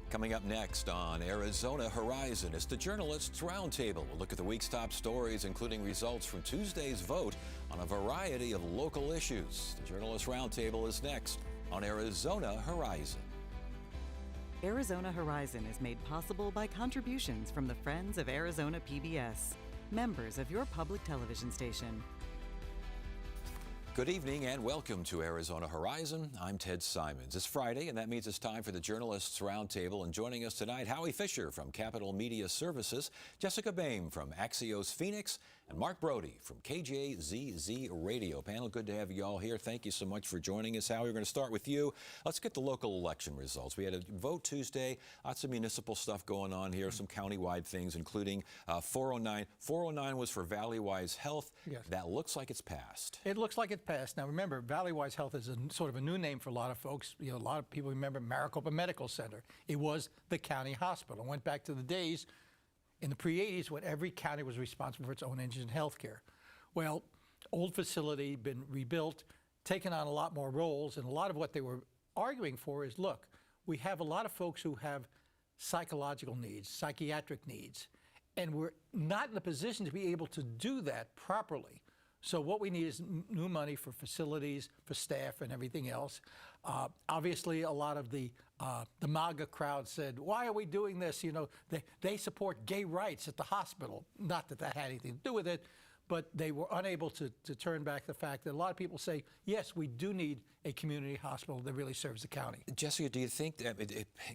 Coming up next on Arizona Horizon is the Journalists Roundtable. We'll look at the week's top stories, including results from Tuesday's vote on a variety of local issues. The Journalists Roundtable is next on Arizona Horizon. Arizona Horizon is made possible by contributions from the Friends of Arizona PBS, members of your public television station. Good evening and welcome to Arizona Horizon. I'm Ted Simons. It's Friday, and that means it's time for the Journalists Roundtable. And joining us tonight, Howie Fisher from Capital Media Services, Jessica Boehm from Axios Phoenix, and Mark Brody from KJZZ Radio. Panel, good to have you all here. Thank you so much for joining us. Howie, we're going to start with you. Let's get the local election results. We had a vote Tuesday, lots of municipal stuff going on here, some countywide things, including 409. 409 was for Valleywise Health. Yes. That looks like it's passed. It looks like it passed. Now remember, Valleywise Health is sort of a new name for a lot of folks. You know, a lot of people remember Maricopa Medical Center. It was the county hospital. Went back to the days in the pre-'80s when every county was responsible for its own engine in healthcare. Well, old facility, been rebuilt, taken on a lot more roles, and a lot of what they were arguing for is, look, we have a lot of folks who have psychological needs, psychiatric needs, and we're not in a position to be able to do that properly. So what we need is new money for facilities, for staff, and everything else. Obviously, a lot of the MAGA crowd said, why are we doing this? You know, they support gay rights at the hospital. Not that that had anything to do with it, but they were unable to turn back the fact that a lot of people say, yes, we do need a community hospital that really serves the county. Jessica, do you think that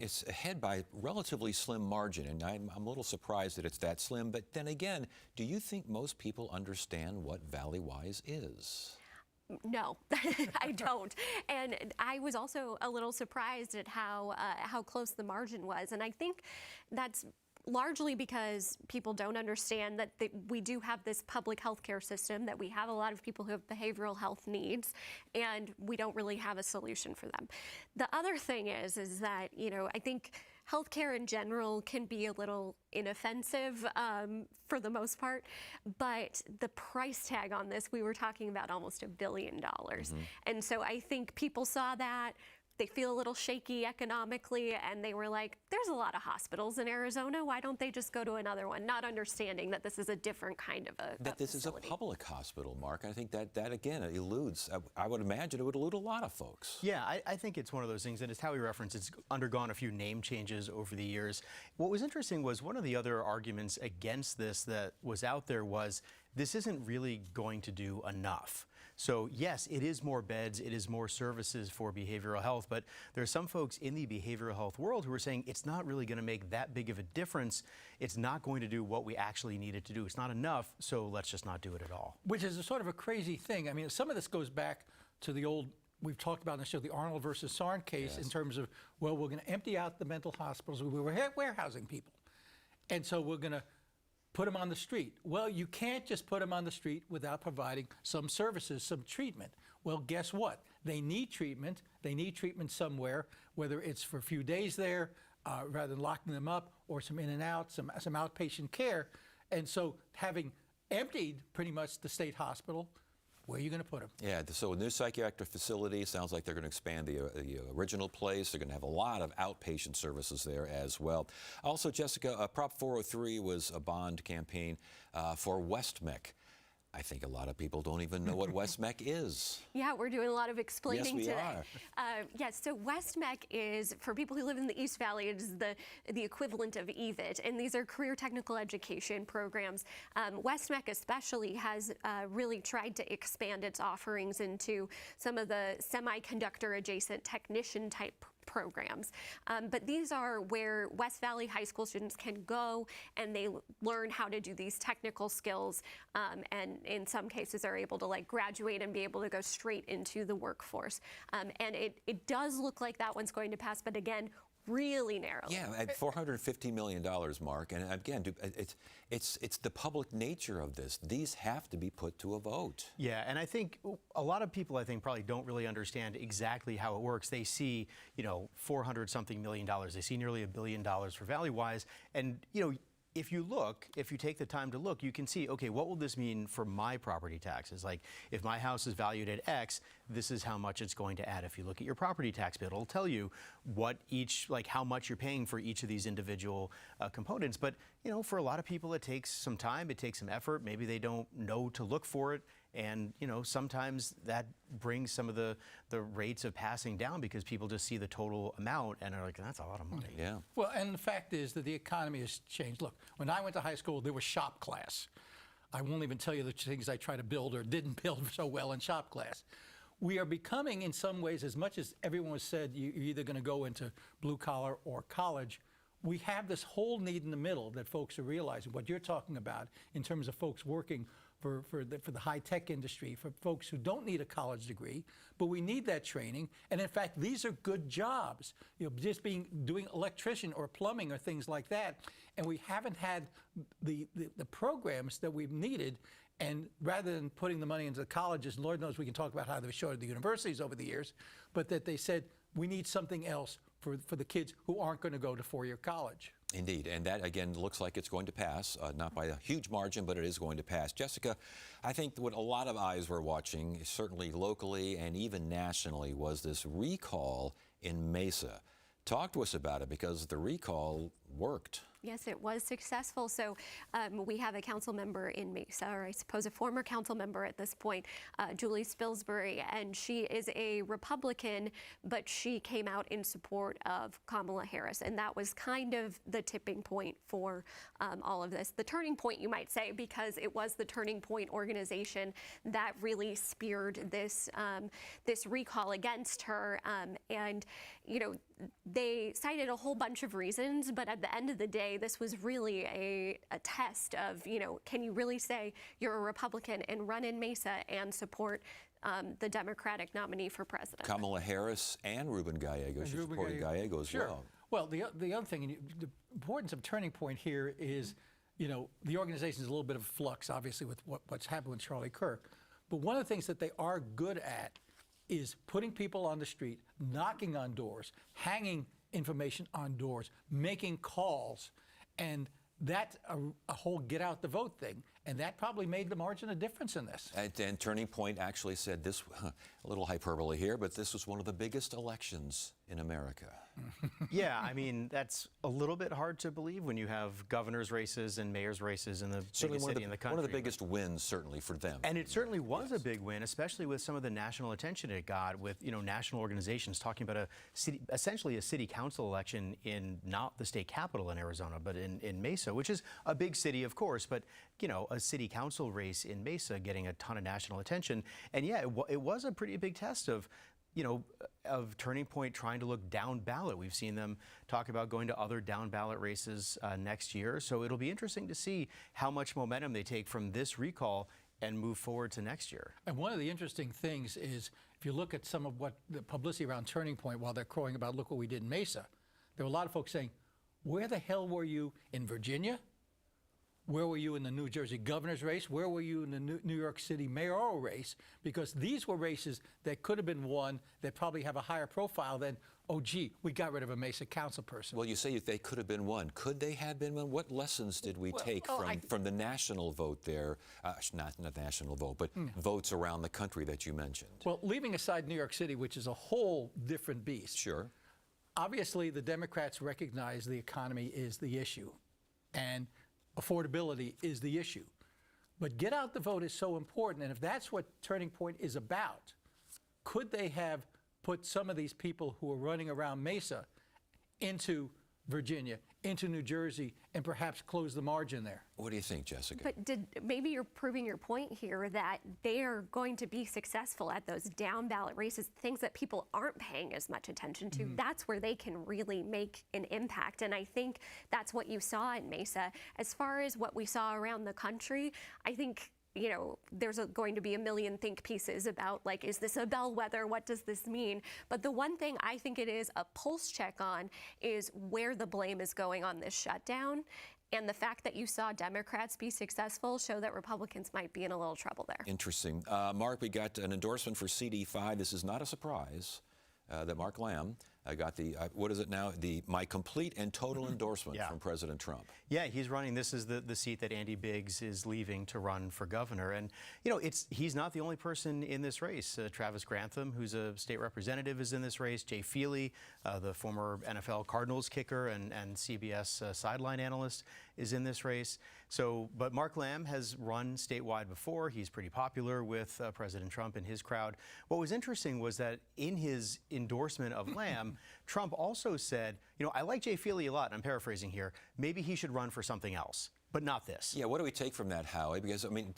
it's ahead by a relatively slim margin? And I'm a little surprised that it's that slim. But then again, do you think most people understand what Valleywise is? No, I don't. And I was also a little surprised at how close the margin was. And I think that's largely because people don't understand that we do have this public health care system, that we have a lot of people who have behavioral health needs, and we don't really have a solution for them. The other thing is that, you know, I think healthcare in general can be a little inoffensive for the most part, but the price tag on this, we were talking about almost $1 billion. Mm-hmm. And so I think people saw that. They feel a little shaky economically, and they were like, there's a lot of hospitals in Arizona. Why don't they just go to another one? Not understanding that this is a different kind of a That this facility. is a public hospital, Mark. I think that again, eludes, I would imagine it would elude a lot of folks. Yeah, I think it's one of those things, and it's how we reference, it's undergone a few name changes over the years. What was interesting was one of the other arguments against this that was out there was, this isn't really going to do enough. So yes, it is more beds, it is more services for behavioral health, but there are some folks in the behavioral health world who are saying it's not really going to make that big of a difference. It's not going to do what we actually need it to do. It's not enough, so let's just not do it at all. Which is a sort of a crazy thing. I mean, some of this goes back to the old, we've talked about in the show, the Arnold versus Sarn case. Yes. In terms of, well, we're going to empty out the mental hospitals. We were warehousing people. And so we're going to put them on the street. Well, you can't just put them on the street without providing some services, some treatment. Well, guess what? They need treatment. They need treatment somewhere, whether it's for a few days there, rather than locking them up, or some in and out, some outpatient care. And so having emptied pretty much the state hospital, where are you going to put them? Yeah, so a new psychiatric facility, sounds like they're going to expand the original place. They're going to have a lot of outpatient services there as well. Also, Jessica, Prop 403 was a bond campaign for Westmec. I think a lot of people don't even know what Westmec is. Yeah, we're doing a lot of explaining today. Yes, we are. Yes, so Westmec is, for people who live in the East Valley, it is the equivalent of EVIT, and these are career technical education programs. Westmec especially has really tried to expand its offerings into some of the semiconductor adjacent technician type programs. But these are where West Valley High School students can go and they learn how to do these technical skills, and in some cases are able to like graduate and be able to go straight into the workforce. And it does look like that one's going to pass, but again, really narrow. Yeah, at $450 million, Mark. And again, it's the public nature of this. These have to be put to a vote. Yeah, and I think a lot of people, I think, probably don't really understand exactly how it works. They see, you know, $400-something million. They see nearly $1 billion for Valleywise, and, you know, if you take the time to look, you can see, okay, what will this mean for my property taxes? Like, if my house is valued at X, this is how much it's going to add. If you look at your property tax bill, it'll tell you how much you're paying for each of these individual components. But, for a lot of people, it takes some time, it takes some effort. Maybe they don't know to look for it. And, sometimes that brings some of the rates of passing down because people just see the total amount and are like, that's a lot of money. Yeah. Well, and the fact is that the economy has changed. Look, when I went to high school, there was shop class. I won't even tell you the things I tried to build or didn't build so well in shop class. We are becoming, in some ways, as much as everyone has said, you're either going to go into blue collar or college, we have this whole need in the middle that folks are realizing. What you're talking about in terms of folks working for the high-tech industry, for folks who don't need a college degree, but we need that training. And in fact, these are good jobs. Just doing electrician or plumbing or things like that. And we haven't had the programs that we've needed. And rather than putting the money into the colleges, and Lord knows we can talk about how they've shorted the universities over the years, but that they said we need something else for the kids who aren't going to go to four-year college. Indeed, and that again looks like it's going to pass, not by a huge margin, but it is going to pass. Jessica, I think what a lot of eyes were watching, certainly locally and even nationally, was this recall in Mesa. Talk to us about it, because the recall worked. Yes, it was successful. So we have a council member in Mesa, or I suppose a former council member at this point, Julie Spilsbury, and she is a Republican, but she came out in support of Kamala Harris, and that was kind of the tipping point for all of this. The turning point, you might say, because it was the Turning Point organization that really speared this this recall against her, and they cited a whole bunch of reasons, but at the end of the day, this was really a test of, can you really say you're a Republican and run in Mesa and support the Democratic nominee for president? Kamala Harris and Ruben Gallego. She's supporting Gallego as sure. well. Well, the other thing, the importance of Turning Point here is, the organization is a little bit of flux, obviously, with what's happened with Charlie Kirk. But one of the things that they are good at is putting people on the street, knocking on doors, hanging information on doors, making calls, and that's a whole get out the vote thing, and that probably made the margin of difference in this. And Turning Point actually said this, a little hyperbole here, but this was one of the biggest elections in America. Yeah, I mean, that's a little bit hard to believe when you have governor's races and mayor's races in the biggest city in the country. One of the biggest wins, certainly, for them. And it certainly was a big win, especially with some of the national attention it got with, national organizations talking about essentially a city council election in not the state capital in Arizona, but in Mesa, which is a big city, of course, but, a city council race in Mesa getting a ton of national attention. And yeah, it was a pretty big test of Turning Point trying to look down ballot. We've seen them talk about going to other down ballot races next year. So it'll be interesting to see how much momentum they take from this recall and move forward to next year. And one of the interesting things is, if you look at some of what the publicity around Turning Point, while they're crowing about, look what we did in Mesa, there were a lot of folks saying, where the hell were you in Virginia? Where were you in the New Jersey governor's race? Where were you in the New York City mayoral race? Because these were races that could have been won that probably have a higher profile than, oh, gee, we got rid of a Mesa council person. Well, you say they could have been won. Could they have been won? What lessons did we take from the national vote there? Not national vote, but votes around the country that you mentioned. Well, leaving aside New York City, which is a whole different beast. Sure. Obviously, the Democrats recognize the economy is the issue, and affordability is the issue. But get out the vote is so important, and if that's what Turning Point is about, could they have put some of these people who are running around Mesa into Virginia, into New Jersey, and perhaps close the margin there? What do you think, Jessica? But maybe you're proving your point here that they are going to be successful at those down ballot races, things that people aren't paying as much attention to. That's where they can really make an impact. And I think that's what you saw in Mesa. As far as what we saw around the country, I think there's going to be a million think pieces about, like, is this a bellwether? What does this mean? But the one thing I think it is a pulse check on is where the blame is going on this shutdown. And the fact that you saw Democrats be successful show that Republicans might be in a little trouble there. Interesting. Mark, we got an endorsement for CD5. This is not a surprise that Mark Lamb I got the, what is it now? My complete and total endorsement Yeah. from President Trump. Yeah, he's running. This is the seat that Andy Biggs is leaving to run for governor. And, you know, he's not the only person in this race. Travis Grantham, who's a state representative, is in this race. Jay Feely, the former NFL Cardinals kicker and CBS sideline analyst, is in this race. So, but Mark Lamb has run statewide before. He's pretty popular with President Trump and his crowd. What was interesting was that in his endorsement of Lamb, Trump also said, you know, I like Jay Feely a lot, and I'm paraphrasing here, maybe he should run for something else, but not this. Yeah, what do we take from that, Howie? Because, I mean,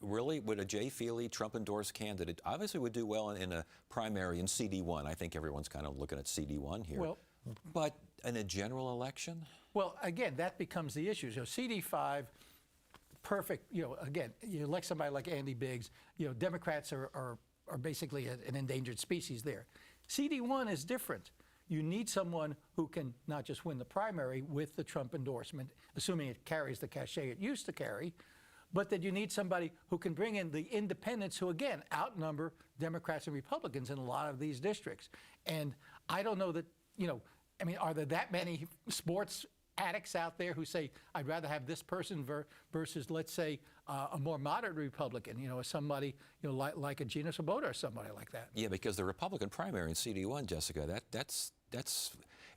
really, would a Jay Feely Trump-endorsed candidate obviously would do well in a primary in CD1? I think everyone's kind of looking at CD1 here. Well, but in a general election? Well, again, that becomes the issue. So CD5, perfect. You know, again, you elect somebody like Andy Biggs. You know, Democrats are basically an endangered species there. CD1 is different. You need someone who can not just win the primary with the Trump endorsement, assuming it carries the cachet it used to carry, but that you need somebody who can bring in the independents who, again, outnumber Democrats and Republicans in a lot of these districts. And I don't know that, you know, I mean, are there that many sports addicts out there who say, I'd rather have this person versus, let's say, a more moderate Republican, you know, somebody, you know, like a Gina Swoboda or somebody like that. Yeah, because the Republican primary in CD1, Jessica, that's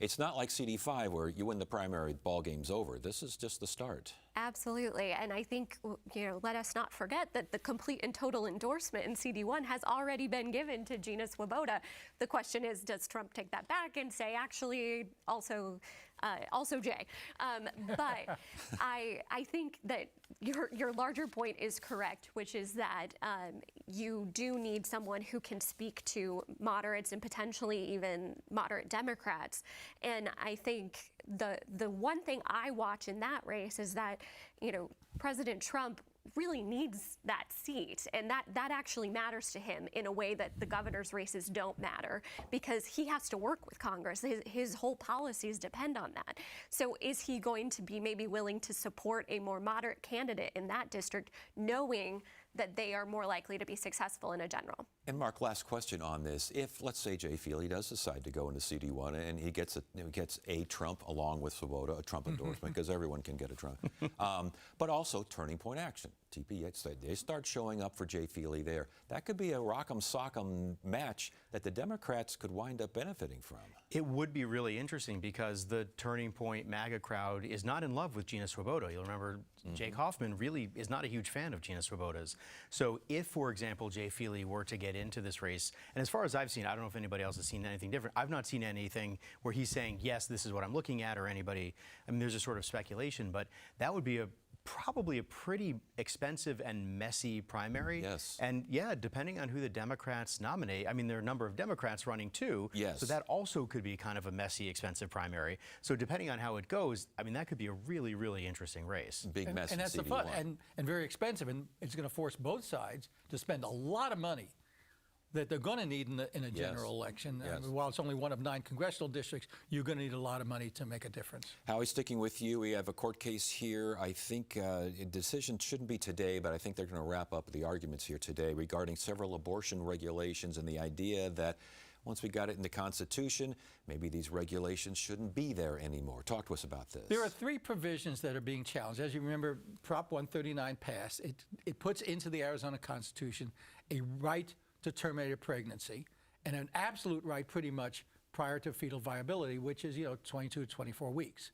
it's not like CD5 where you win the primary, ball game's over. This is just the start. Absolutely. And I think, you know, let us not forget that the complete and total endorsement in CD1 has already been given to Gina Swoboda. The question is, does Trump take that back and say, actually, also Jay? But I think that your larger point is correct, which is that you do need someone who can speak to moderates and potentially even moderate Democrats. And I think the one thing I watch in that race is that, you know, President Trump really needs that seat, and that actually matters to him in a way that the governor's races don't matter, because he has to work with Congress. His whole policies depend on that. So is he going to be maybe willing to support a more moderate candidate in that district, knowing that they are more likely to be successful in a general? And Mark, last question on this. If, let's say, Jay Feely does decide to go into CD1 and he gets a Trump along with Swoboda, a Trump endorsement, because everyone can get a Trump, but also Turning Point Action, TPH, they start showing up for Jay Feely there. That could be a rock'em sock'em match that the Democrats could wind up benefiting from. It would be really interesting because the Turning Point MAGA crowd is not in love with Gina Swoboda. You'll remember Jake Hoffman really is not a huge fan of Gina Swoboda's. So if, for example, Jay Feely were to get into this race, and as far as I've seen, I don't know if anybody else has seen anything different. I've not seen anything where he's saying, yes, this is what I'm looking at, or anybody, I mean, there's a sort of speculation, but that would be probably a pretty expensive and messy primary. Yes. And yeah, depending on who the Democrats nominate, I mean, there are a number of Democrats running too. Yes. So that also could be kind of a messy, expensive primary. So depending on how it goes, I mean, that could be a really, really interesting race. Big mess And in that's the CD1. fun, and very expensive, and it's going to force both sides to spend a lot of money that they're going to need in a general election. Yes. I mean, while it's only one of 9 congressional districts, you're going to need a lot of money to make a difference. Howie, sticking with you, we have a court case here. I think a decision shouldn't be today, but I think they're going to wrap up the arguments here today regarding several abortion regulations and the idea that once we got it in the Constitution, maybe these regulations shouldn't be there anymore. Talk to us about this. There are 3 provisions that are being challenged. As you remember, Prop 139 passed. It puts into the Arizona Constitution a right to terminate a pregnancy and an absolute right pretty much prior to fetal viability, which is, 22 to 24 weeks.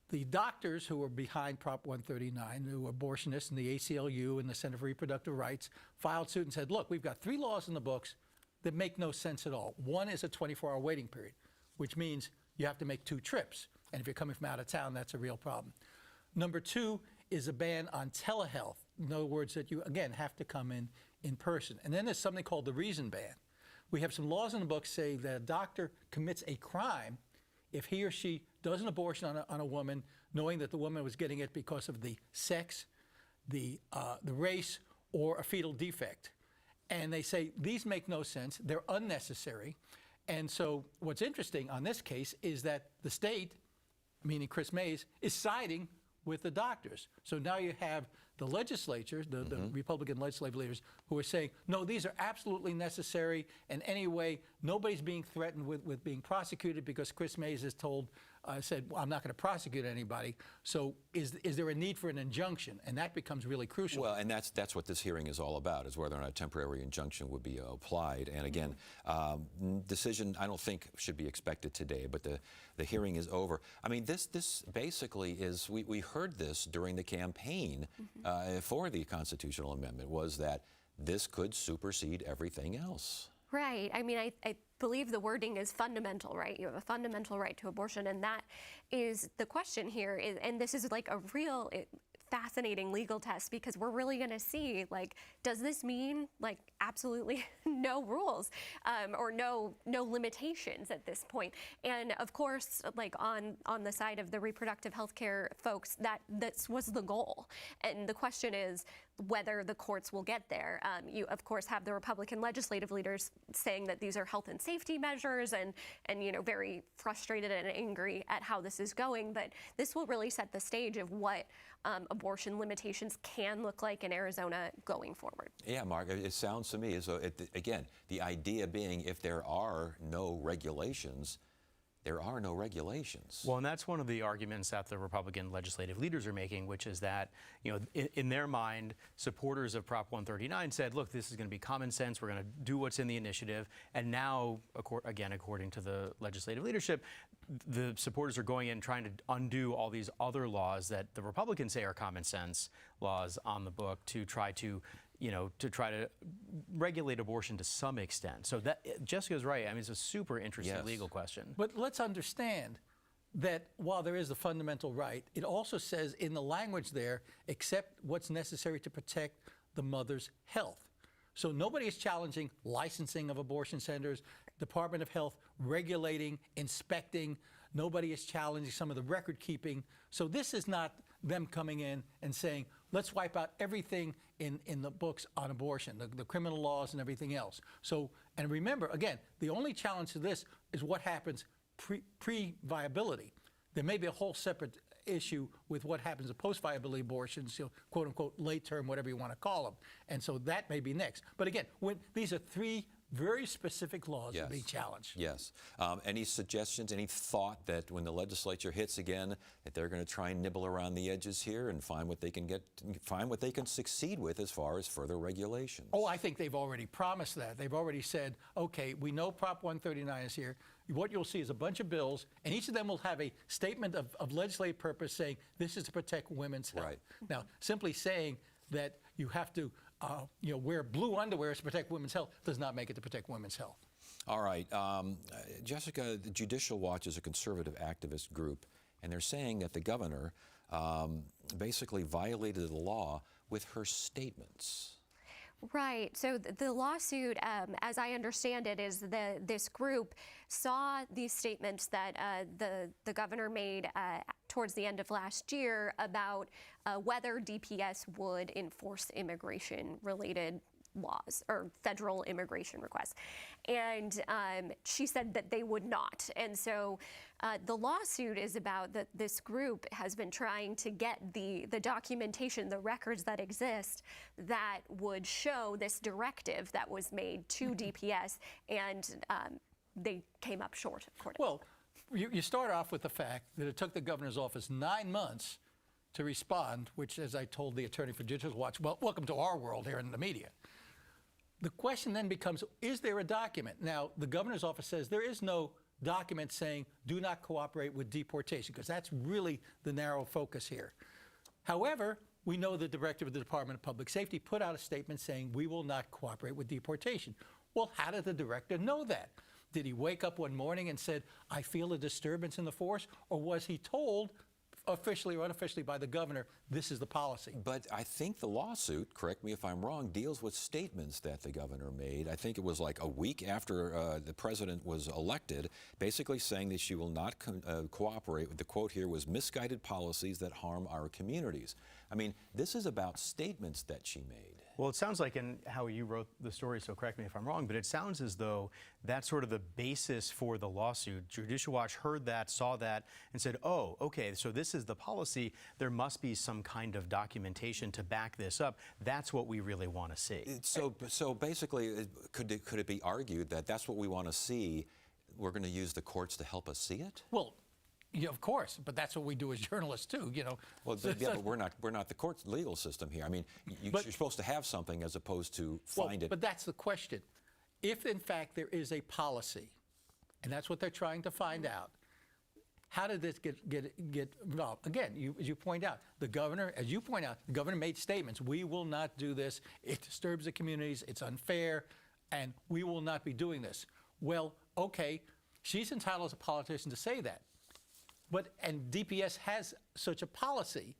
The doctors who were behind Prop 139, who were abortionists and the ACLU and the Center for Reproductive Rights, filed suit and said, look, we've got 3 laws in the books that make no sense at all. One is a 24-hour waiting period, which means you have to make 2 trips. And if you're coming from out of town, that's a real problem. Number 2 is a ban on telehealth. In other words, that you, again, have to come in person. And then there's something called the reason ban. We have some laws in the book say that a doctor commits a crime if he or she does an abortion on a woman, knowing that the woman was getting it because of the sex, the race, or a fetal defect. And they say these make no sense, they're unnecessary. And so what's interesting on this case is that the state, meaning Chris Mays, is siding with the doctors. So now you have the legislature, the Republican legislative leaders, who are saying, no, these are absolutely necessary, and anyway, nobody's being threatened with being prosecuted because Chris Mays has said, well, I'm not going to prosecute anybody. So is there a need for an injunction? And that becomes really crucial. Well, and that's what this hearing is all about, is whether or not a temporary injunction would be applied. And again, decision I don't think should be expected today, but the hearing is over. I mean, this basically is, we heard this during the campaign for the constitutional amendment, was that this could supersede everything else. Right. I mean, I believe the wording is fundamental, right? You have a fundamental right to abortion, and that is the question here. And this is like a real fascinating legal test, because we're really going to see, like, does this mean like absolutely no rules or no limitations at this point? And of course, like on the side of the reproductive health care folks, this was the goal. And the question is whether the courts will get there. You of course have the Republican legislative leaders saying that these are health and safety measures, and very frustrated and angry at how this is going. But this will really set the stage of what abortion limitations can look like in Arizona going forward. Yeah, Mark, it sounds to me as though, again, the idea being if there are no regulations, there are no regulations. Well, and that's one of the arguments that the Republican legislative leaders are making, which is that, in their mind, supporters of Prop 139 said, look, this is going to be common sense. We're going to do what's in the initiative. And now, again, according to the legislative leadership, the supporters are going in trying to undo all these other laws that the Republicans say are common sense laws on the book to try to regulate abortion to some extent. So that Jessica's right. I mean, it's a super interesting legal question. But let's understand that while there is the fundamental right, it also says in the language there, except what's necessary to protect the mother's health. So nobody is challenging licensing of abortion centers, Department of Health regulating, inspecting. Nobody is challenging some of the record keeping. So this is not them coming in and saying, let's wipe out everything in the books on abortion, the criminal laws and everything else. So, and remember, again, the only challenge to this is what happens pre-viability. There may be a whole separate issue with what happens to post-viability abortions, quote unquote, late term, whatever you want to call them. And so that may be next. But again, these are three very specific laws that are being challenged. Yes. Any suggestions, any thought that when the legislature hits again, that they're going to try and nibble around the edges here and find what they can succeed with as far as further regulations? Oh, I think they've already promised that. They've already said, okay, we know Prop 139 is here. What you'll see is a bunch of bills, and each of them will have a statement of legislative purpose saying this is to protect women's health. Right. Now, simply saying that you have to wear blue underwear to protect women's health does not make it to protect women's health. All right. Jessica, the Judicial Watch is a conservative activist group, and they're saying that the governor basically violated the law with her statements. Right. So the lawsuit, as I understand it, is this group saw these statements that the governor made towards the end of last year about whether DPS would enforce immigration-related laws or federal immigration requests. And she said that they would not. And so the lawsuit is about that this group has been trying to get the documentation, the records that exist that would show this directive that was made to DPS, and they came up short, according. Well, you start off with the fact that it took the governor's office 9 months to respond, which, as I told the attorney for Judicial Watch, well, welcome to our world here in the media. The question then becomes, is there a document? Now, the governor's office says there is no document saying do not cooperate with deportation, because that's really the narrow focus here. However, we know the director of the Department of Public Safety put out a statement saying we will not cooperate with deportation. Well, how did the director know that? Did he wake up one morning and said, I feel a disturbance in the force? Or was he told, officially or unofficially by the governor, this is the policy? But I think the lawsuit, correct me if I'm wrong, deals with statements that the governor made. I think it was like a week after the president was elected, basically saying that she will not cooperate with, the quote here was, misguided policies that harm our communities. I mean, this is about statements that she made. Well, it sounds like, and how you wrote the story, so correct me if I'm wrong, but it sounds as though that's sort of the basis for the lawsuit. Judicial Watch heard that, saw that, and said, oh, okay, so this is the policy. There must be some kind of documentation to back this up. That's what we really want to see. So basically, could it be argued that that's what we want to see? We're going to use the courts to help us see it? Well, yeah, of course, but that's what we do as journalists too. Well, yeah, but we're not the court legal system here. I mean, you're supposed to have something as opposed to find it. But that's the question. If in fact there is a policy, and that's what they're trying to find out, how did this get involved? Again, as you point out, the governor, the governor made statements. We will not do this. It disturbs the communities. It's unfair, and we will not be doing this. Well, okay, she's entitled as a politician to say that. And DPS has such a policy.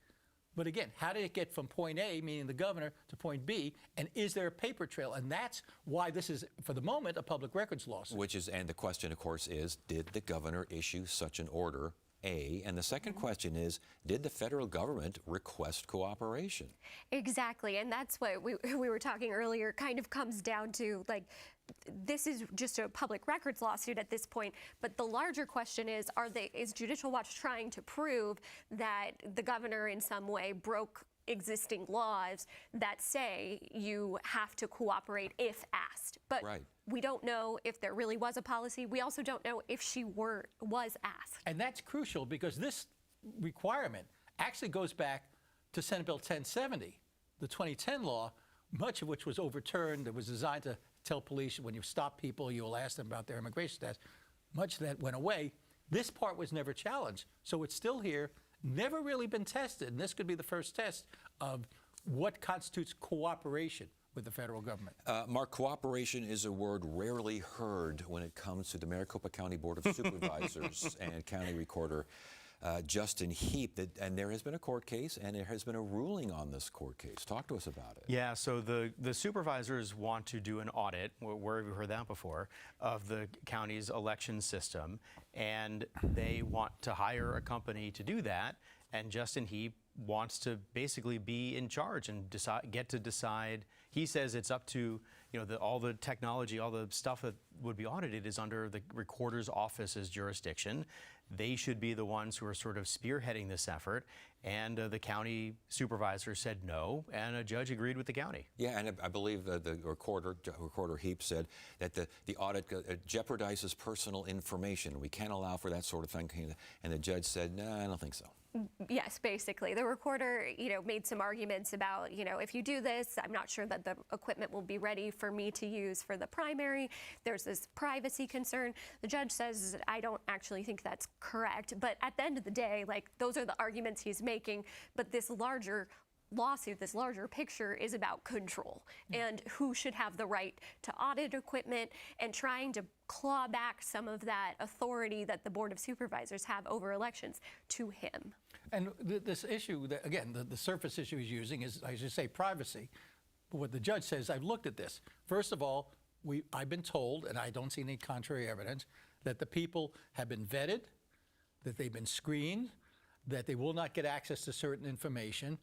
But again, how did it get from point A, meaning the governor, to point B? And is there a paper trail? And that's why this is, for the moment, a public records lawsuit. And the question, of course, is, did the governor issue such an order? A. And the second question is, did the federal government request cooperation? Exactly. And that's what we were talking earlier, kind of comes down to, like, this is just a public records lawsuit at this point, but the larger question is, is Judicial Watch trying to prove that the governor in some way broke existing laws that say you have to cooperate if asked? But we don't know if there really was a policy. We also don't know if she was asked. And that's crucial because this requirement actually goes back to Senate Bill 1070, the 2010 law, much of which was overturned. That was designed to tell police when you stop people, you will ask them about their immigration status. Much of that went away. This part was never challenged. So it's still here, never really been tested. And this could be the first test of what constitutes cooperation with the federal government. Mark, cooperation is a word rarely heard when it comes to the Maricopa County Board of Supervisors and County Recorder Justin Heap. And there has been a court case, and there has been a ruling on this court case. Talk to us about it. Yeah, so the supervisors want to do an audit, where have you heard that before, of the county's election system, and they want to hire a company to do that, and Justin Heap wants to basically be in charge and get to decide. He says it's up to, all the technology, all the stuff that would be audited is under the recorder's office's jurisdiction. They should be the ones who are sort of spearheading this effort. And the county supervisor said no, and a judge agreed with the county. Yeah, and I believe the recorder Heap said that the audit jeopardizes personal information. We can't allow for that sort of thing. And the judge said, no, I don't think so. Yes, basically. The recorder, made some arguments about, if you do this, I'm not sure that the equipment will be ready for me to use for the primary. There's this privacy concern. The judge says, I don't actually think that's correct. But at the end of the day, those are the arguments he's making. But this larger lawsuit, this larger picture is about control and who should have the right to audit equipment and trying to claw back some of that authority that the Board of Supervisors have over elections to him. And this issue, again, the surface issue he's using is, as you say, privacy. But what the judge says, I've looked at this. First of all, I've been told, and I don't see any contrary evidence, that the people have been vetted, that they've been screened, that they will not get access to certain information.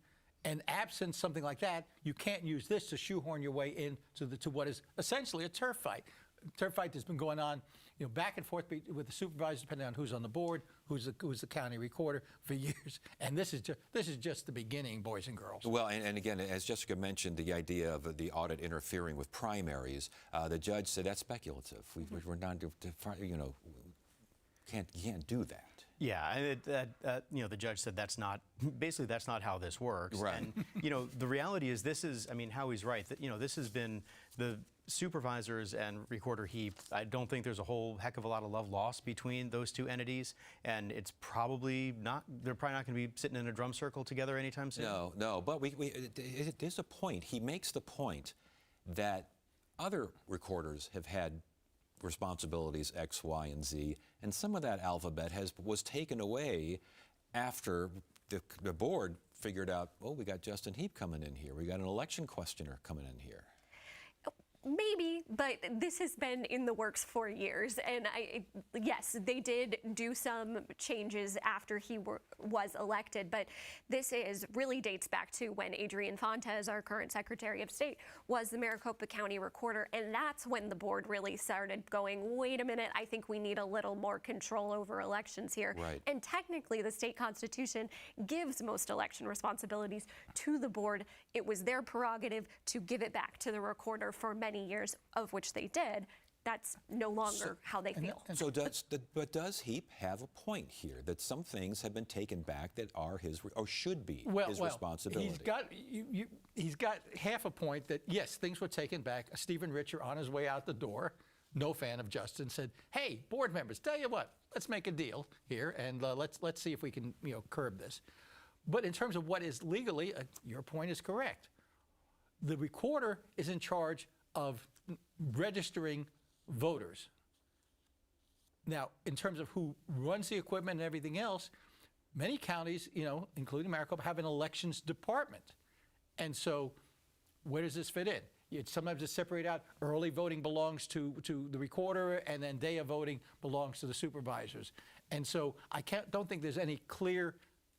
And absent something like that, you can't use this to shoehorn your way into what is essentially a turf fight. Turf fight that's been going on, back and forth with the supervisors, depending on who's on the board, who's the county recorder, for years. And this is just the beginning, boys and girls. Well, and again, as Jessica mentioned, the idea of the audit interfering with primaries, the judge said that's speculative. We're not, can't do that. Yeah, and the judge said that's not how this works. Right. And the reality is Howie's right. That this has been the supervisors and Recorder Heap. I don't think there's a whole heck of a lot of love lost between those two entities, and it's probably not. They're probably not going to be sitting in a drum circle together anytime soon. No. But there's a point. He makes the point that other recorders have had responsibilities X, Y, and Z, and some of that alphabet was taken away after the board figured out, we got Justin Heap coming in here. We got an election questioner coming in here. Maybe, but this has been in the works for years. And yes, they did do some changes after he was elected, but this really dates back to when Adrian Fontes, our current Secretary of State, was the Maricopa County Recorder. And that's when the board really started going, wait a minute, I think we need a little more control over elections here. Right. And technically, the state constitution gives most election responsibilities to the board. It was their prerogative to give it back to the recorder for many years, of which they did. That's no longer how they feel. So does Heap have a point here that some things have been taken back that are his or should be his responsibility? He's got half a point that yes, things were taken back. Stephen Richer on his way out the door, no fan of Justin, said, "Hey, board members, tell you what, let's make a deal here and let's see if we can curb this." But in terms of what is legally, your point is correct. The recorder is in charge of registering voters. Now, in terms of who runs the equipment and everything else, many counties, including Maricopa, have an elections department. And so where does this fit in? Sometimes it's separated out. Early voting belongs to the recorder, and then day of voting belongs to the supervisors. And so I don't think there's any clear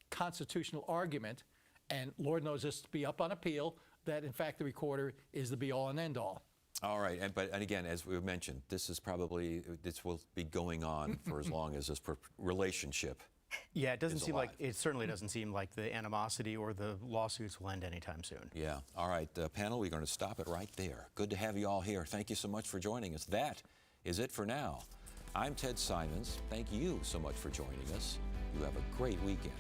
constitutional argument, and Lord knows this to be up on appeal, that in fact the recorder is the be-all and end-all. All right, and again, as we mentioned, this will be going on for as long as this relationship. Yeah, it doesn't is seem alive. like it certainly doesn't seem like the animosity or the lawsuits will end anytime soon. Yeah. All right, panel, we're going to stop it right there. Good to have you all here. Thank you so much for joining us. That is it for now. I'm Ted Simons. Thank you so much for joining us. You have a great weekend.